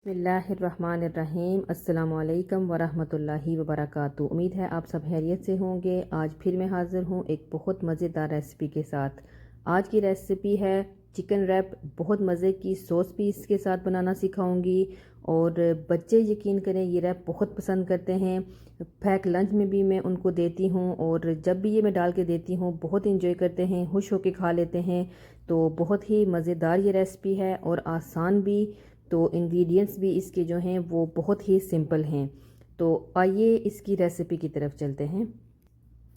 बिस्मिल्लाहिर्रहमानिर्रहीम। अस्सलाम वालेकुम वरहमतुल्लाहि वबरकातुहू। उम्मीद है आप सब खैरियत से होंगे। आज फिर मैं हाज़िर हूँ एक बहुत मज़ेदार रेसिपी के साथ। आज की रेसिपी है चिकन रैप। बहुत मज़े की सॉस भी इसके साथ बनाना सिखाऊंगी और बच्चे यकीन करें ये रैप बहुत पसंद करते हैं। पैक लंच में भी मैं उनको देती हूँ और जब भी ये मैं डाल के देती हूँ बहुत इंजॉय करते हैं, खुश होकर खा लेते हैं। तो बहुत ही मज़ेदार ये रेसिपी है और आसान भी। तो इंग्रेडिएंट्स भी इसके जो हैं वो बहुत ही सिंपल हैं। तो आइए इसकी रेसिपी की तरफ चलते हैं।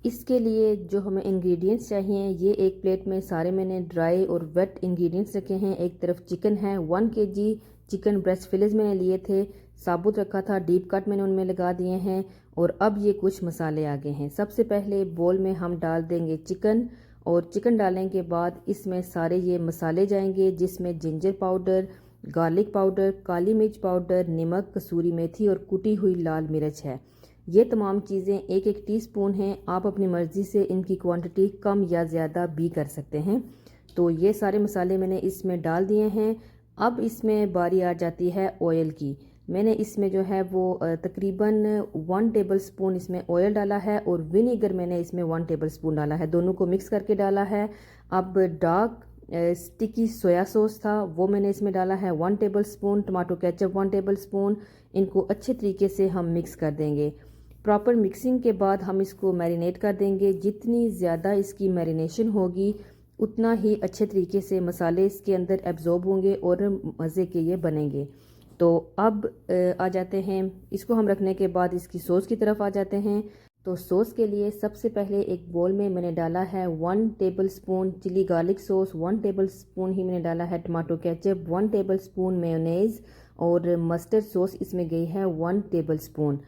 इसके लिए जो हमें इंग्रेडिएंट्स चाहिए, ये एक प्लेट में सारे मैंने ड्राई और वेट इंग्रेडिएंट्स रखे हैं। एक तरफ चिकन है, 1 kg चिकन ब्रेस्ट फिलेज मैंने लिए थे, साबुत रखा था, डीप कट मैंने उनमें लगा दिए हैं। और अब ये कुछ मसाले आगे हैं। सबसे पहले बोल में हम डाल देंगे चिकन और चिकन डालने के बाद इसमें सारे ये मसाले जाएंगे, जिसमें जिंजर पाउडर, गार्लिक पाउडर, काली मिर्च पाउडर, नमक, कसूरी मेथी और कुटी हुई लाल मिर्च है। ये तमाम चीज़ें एक एक टीस्पून हैं। आप अपनी मर्ज़ी से इनकी क्वांटिटी कम या ज़्यादा भी कर सकते हैं। तो ये सारे मसाले मैंने इसमें डाल दिए हैं। अब इसमें बारी आ जाती है ऑयल की। मैंने इसमें जो है वो तकरीबन 1 टेबल स्पून इसमें ऑयल डाला है और विनीगर मैंने इसमें 1 टेबल स्पून डाला है। दोनों को मिक्स करके डाला है। अब डार्क स्टिकी सोया सॉस था वो मैंने इसमें डाला है 1 table spoon. Tomato ketchup 1 table spoon. इनको अच्छे तरीके से हम मिक्स कर देंगे। प्रॉपर मिक्सिंग के बाद हम इसको मैरिनेट कर देंगे। जितनी ज़्यादा इसकी मैरिनेशन होगी उतना ही अच्छे तरीके से मसाले इसके अंदर एब्जॉर्ब होंगे और मज़े के ये बनेंगे। तो अब आ जाते हैं, इसको हम रखने के बाद इसकी सॉस की तरफ आ जाते हैं। तो सॉस के लिए सबसे पहले एक बोल में मैंने डाला है 1 tablespoon chilli garlic sauce, 1 tablespoon ही मैंने डाला है tomato ketchup, 1 tablespoon mayonnaise और मस्टर्ड सॉस इसमें गई है 1 टेबल स्पून।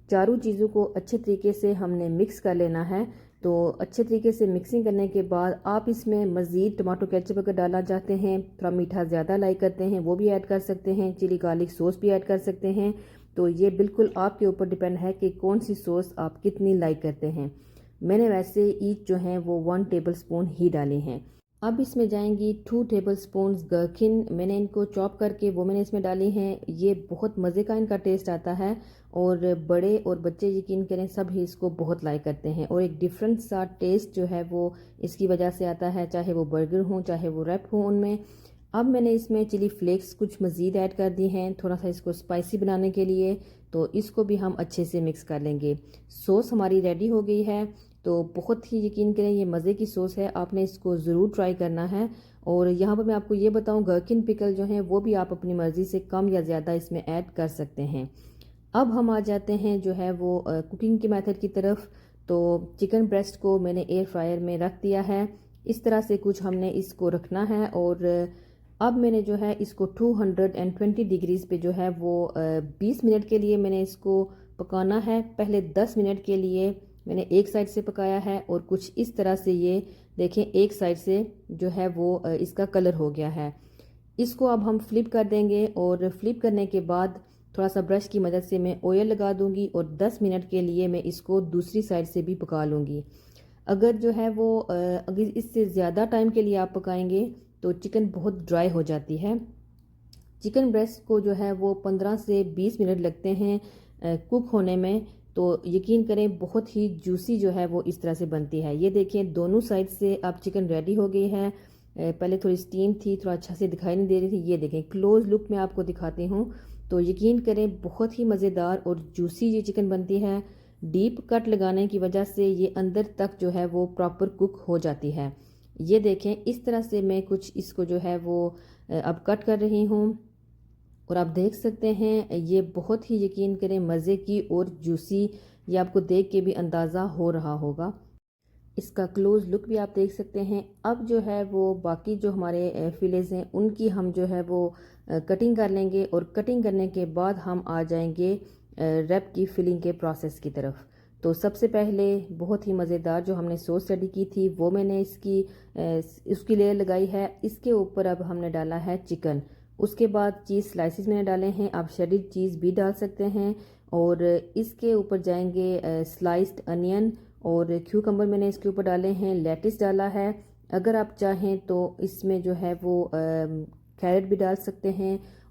चारों चीज़ों को अच्छे तरीके से हमने मिक्स कर लेना है। तो अच्छे तरीके से मिक्सिंग करने के बाद आप इसमें मज़ीद टमाटो केचप अगर डालना चाहते हैं, थोड़ा मीठा ज़्यादा लाइक करते हैं, वो भी ऐड कर सकते हैं। चिली गार्लिक सॉस भी ऐड कर सकते हैं। तो ये बिल्कुल आपके ऊपर डिपेंड है कि कौन सी सॉस आप कितनी लाइक करते हैं। मैंने वैसे ईच जो हैं वो 1 टेबल स्पून ही डाले हैं। अब इसमें जाएंगी 2 टेबल स्पून गरकिन। मैंने इनको चॉप करके वो मैंने इसमें डाली हैं। ये बहुत मज़े का इनका टेस्ट आता है और बड़े और बच्चे यकीन करें सब ही इसको बहुत लाइक करते हैं और एक डिफरेंट सा टेस्ट जो है वो इसकी वजह से आता है, चाहे वो बर्गर हो चाहे वो रैप हो उनमें। अब मैंने इसमें चिली फ्लेक्स कुछ मज़ीद ऐड कर दी हैं थोड़ा सा इसको स्पाइसी बनाने के लिए। तो इसको भी हम अच्छे से मिक्स कर लेंगे। सॉस हमारी रेडी हो गई है। तो बहुत ही यकीन करें ये मज़े की सॉस है, आपने इसको ज़रूर ट्राई करना है। और यहाँ पर मैं आपको ये बताऊँ, गरकिन पिकल जो हैं वो भी आप अपनी मर्ज़ी से कम या ज़्यादा इसमें ऐड कर सकते हैं। अब हम आ जाते हैं जो है वो कुकिंग के मेथड की तरफ। तो चिकन ब्रेस्ट को मैंने एयर फ्रायर में रख दिया है। इस तरह से कुछ हमने इसको रखना है और अब मैंने जो है इसको 220 डिग्रीज़ पे जो है वो 20 मिनट के लिए मैंने इसको पकाना है। पहले 10 मिनट के लिए मैंने एक साइड से पकाया है और कुछ इस तरह से ये देखें एक साइड से जो है वो इसका कलर हो गया है। इसको अब हम फ्लिप कर देंगे और फ्लिप करने के बाद थोड़ा सा ब्रश की मदद से मैं ऑयल लगा दूंगी और 10 मिनट के लिए मैं इसको दूसरी साइड से भी पका लूँगी। अगर जो है वो अगर इससे ज़्यादा टाइम के लिए आप पकाएंगे तो चिकन बहुत ड्राई हो जाती है। चिकन ब्रेस्ट को जो है वो 15 से 20 मिनट लगते हैं कुक होने में। तो यकीन करें बहुत ही जूसी जो है वो इस तरह से बनती है। ये देखें दोनों साइड से अब चिकन रेडी हो गई है। पहले थोड़ी स्टीम थी, थोड़ा अच्छा से दिखाई नहीं दे रही थी। ये देखें क्लोज लुक में आपको दिखाती हूँ। तो यकीन करें बहुत ही मज़ेदार और जूसी ये चिकन बनती है। डीप कट लगाने की वजह से ये अंदर तक जो है वो प्रॉपर कुक हो जाती है। ये देखें इस तरह से मैं कुछ इसको जो है वो अब कट कर रही हूँ और आप देख सकते हैं ये बहुत ही यकीन करें मज़े की और जूसी, ये आपको देख के भी अंदाज़ा हो रहा होगा। इसका क्लोज लुक भी आप देख सकते हैं। अब जो है वो बाकी जो हमारे फिलेज हैं उनकी हम जो है वो कटिंग कर लेंगे और कटिंग करने के बाद हम आ जाएंगे रैप की फिलिंग के प्रोसेस की तरफ। तो सबसे पहले बहुत ही मज़ेदार जो हमने सॉस रेडी की थी वो मैंने उसकी लेयर लगाई है। इसके ऊपर अब हमने डाला है चिकन। उसके बाद चीज़ स्लाइसिस मैंने डाले हैं, आप शेडेड चीज़ भी डाल सकते हैं। और इसके ऊपर जाएंगे स्लाइस्ड अनियन और क्यूकम्बर मैंने इसके ऊपर डाले हैं, लेटिस डाला है। अगर आप चाहें तो इसमें जो है वो कैरेट भी डाल सकते हैं